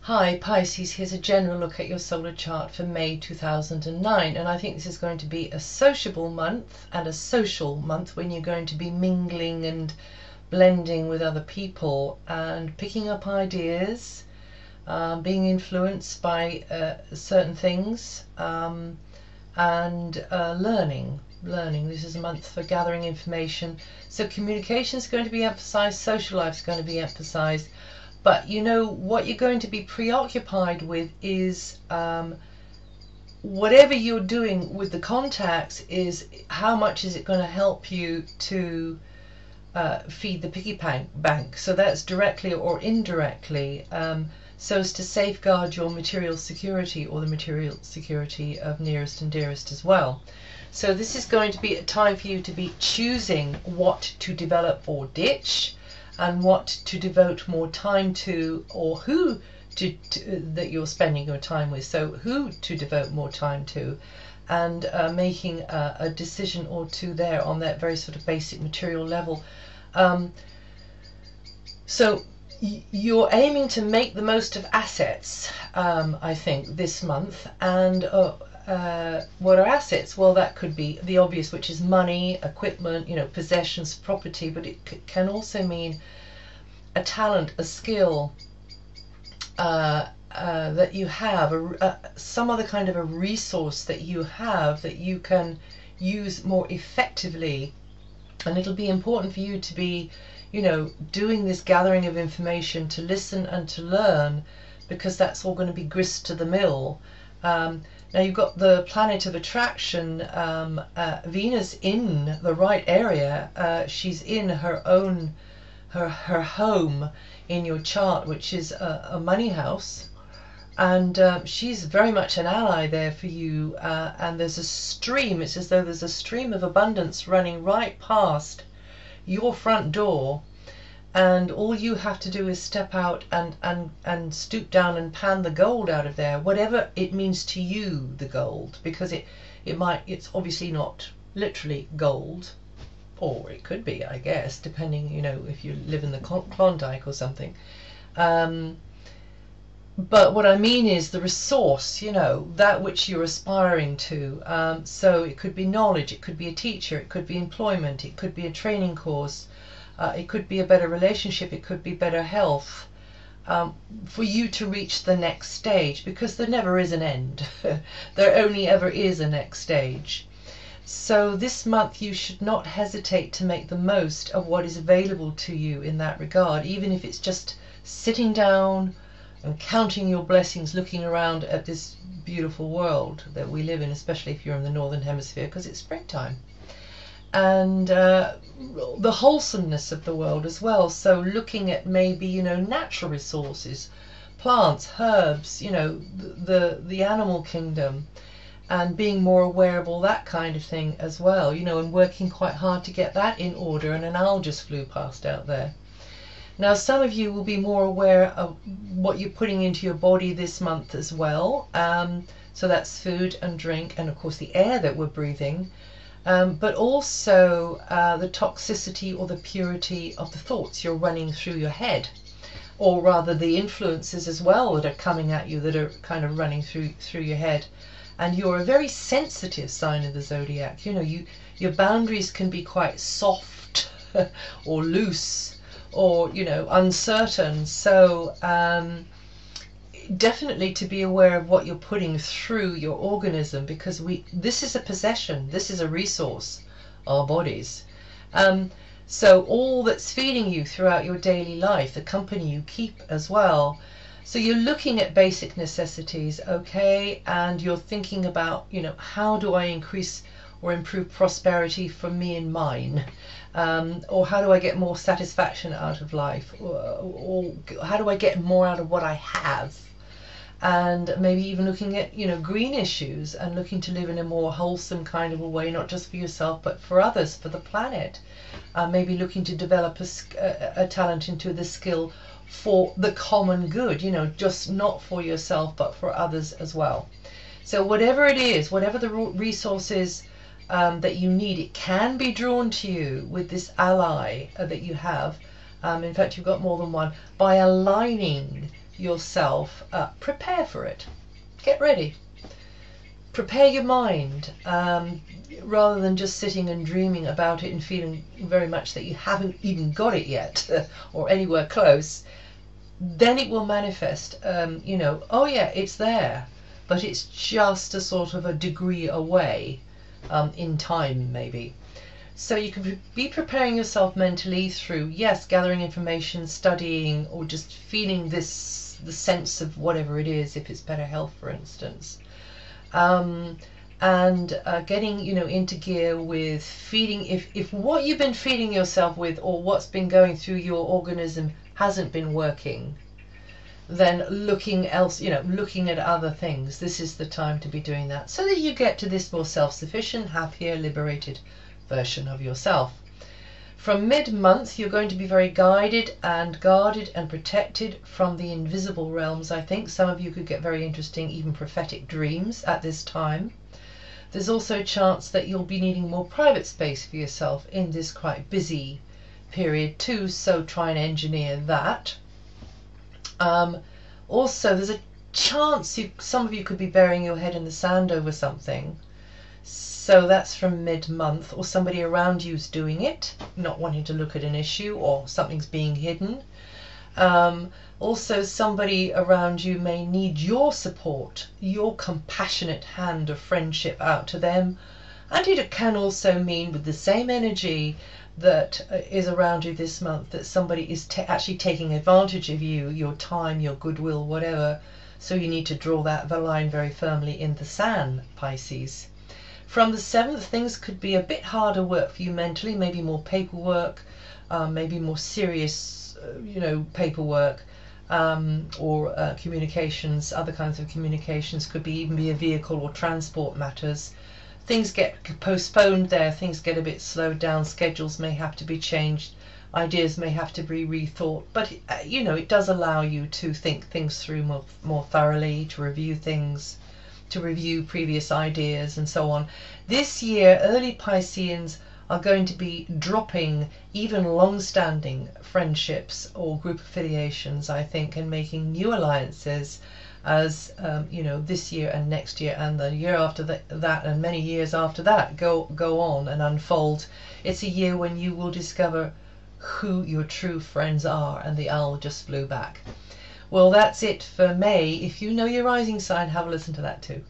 Hi Pisces, here's a general look at your solar chart for May 2009, and I think this is going to be a sociable month and a social month when you're going to be mingling and blending with other people and picking up ideas, being influenced by certain things, and learning. This is a month for gathering information. So communication is going to be emphasized, social life is going to be emphasized. But you know what you're going to be preoccupied with is whatever you're doing with the contacts is how much is it going to help you to feed the piggy bank. So that's directly or indirectly, so as to safeguard your material security or the material security of nearest and dearest as well. So this is going to be a time for you to be choosing what to develop or ditch, and what to devote more time to, or who that you're spending your time with. So who to devote more time to, and making a decision or two there on that very sort of basic material level. So you're aiming to make the most of assets, I think, this month. And what are assets? Well, that could be the obvious, which is money, equipment, possessions, property, but it can also mean a talent, a skill that you have, some other kind of a resource that you have that you can use more effectively. And it'll be important for you to be, doing this gathering of information, to listen and to learn, because that's all going to be grist to the mill. Now you've got the planet of attraction, Venus, in the right area. She's in her own, her home in your chart, which is a money house, and she's very much an ally there for you. And there's a stream. It's as though there's a stream of abundance running right past your front door. And all you have to do is step out and stoop down and pan the gold out of there, whatever it means to you, the gold, because it's obviously not literally gold, or it could be, I guess, depending, if you live in the Klondike or something. But what I mean is the resource, that which you're aspiring to. So it could be knowledge, it could be a teacher, it could be employment, it could be a training course. It could be a better relationship, it could be better health, for you to reach the next stage, because there never is an end. There only ever is a next stage. So this month you should not hesitate to make the most of what is available to you in that regard, even if it's just sitting down and counting your blessings, looking around at this beautiful world that we live in, especially if you're in the Northern Hemisphere, because it's springtime. And the wholesomeness of the world as well. So looking at maybe, natural resources, plants, herbs, the animal kingdom, and being more aware of all that kind of thing as well, and working quite hard to get that in order. And an owl just flew past out there. Now, some of you will be more aware of what you're putting into your body this month as well. So that's food and drink, and of course the air that we're breathing. But also the toxicity or the purity of the thoughts you're running through your head, or rather the influences as well that are coming at you, that are kind of running through your head. And you're a very sensitive sign of the zodiac. Your boundaries can be quite soft or loose, or uncertain. So definitely to be aware of what you're putting through your organism, because this is a possession, this is a resource, our bodies. So all that's feeding you throughout your daily life, the company you keep as well. So you're looking at basic necessities, okay, and you're thinking about, how do I increase or improve prosperity for me and mine? Or how do I get more satisfaction out of life? Or how do I get more out of what I have? And maybe even looking at, green issues, and looking to live in a more wholesome kind of a way, not just for yourself, but for others, for the planet. Maybe looking to develop a talent into the skill for the common good, just not for yourself, but for others as well. So whatever it is, whatever the resource is that you need, it can be drawn to you with this ally that you have. In fact, you've got more than one, by aligning yourself, prepare for it. Get ready. Prepare your mind, rather than just sitting and dreaming about it and feeling very much that you haven't even got it yet or anywhere close. Then it will manifest, oh yeah, it's there, but it's just a sort of a degree away in time maybe. So you can be preparing yourself mentally through, yes, gathering information, studying, or just feeling the sense of whatever it is, if it's better health, for instance. Getting, into gear with feeding, if what you've been feeding yourself with or what's been going through your organism hasn't been working, then looking at other things. This is the time to be doing that, so that you get to this more self-sufficient, happier, liberated version of yourself. From mid-month, you're going to be very guided and guarded and protected from the invisible realms. I think some of you could get very interesting, even prophetic dreams at this time. There's also a chance that you'll be needing more private space for yourself in this quite busy period too, so try and engineer that. Also, there's a chance some of you could be burying your head in the sand over something. So that's from mid-month, or somebody around you's doing it, not wanting to look at an issue, or something's being hidden. Also, somebody around you may need your support, your compassionate hand of friendship out to them. And it can also mean, with the same energy that is around you this month, that somebody is actually taking advantage of you, your time, your goodwill, whatever. So you need to draw that line very firmly in the sand, Pisces. From the 7th, things could be a bit harder work for you mentally, maybe more paperwork, maybe more serious, paperwork, or communications, other kinds of communications. Could even be a vehicle or transport matters. Things get postponed there, things get a bit slowed down, schedules may have to be changed, ideas may have to be rethought, but it does allow you to think things through more thoroughly, to review things, to review previous ideas and so on. This year, early Pisceans are going to be dropping even long-standing friendships or group affiliations, I think, and making new alliances as this year and next year and the year after that and many years after that go on and unfold. It's a year when you will discover who your true friends are. And the owl just flew back. Well, that's it for May. If you know your rising sign, have a listen to that too.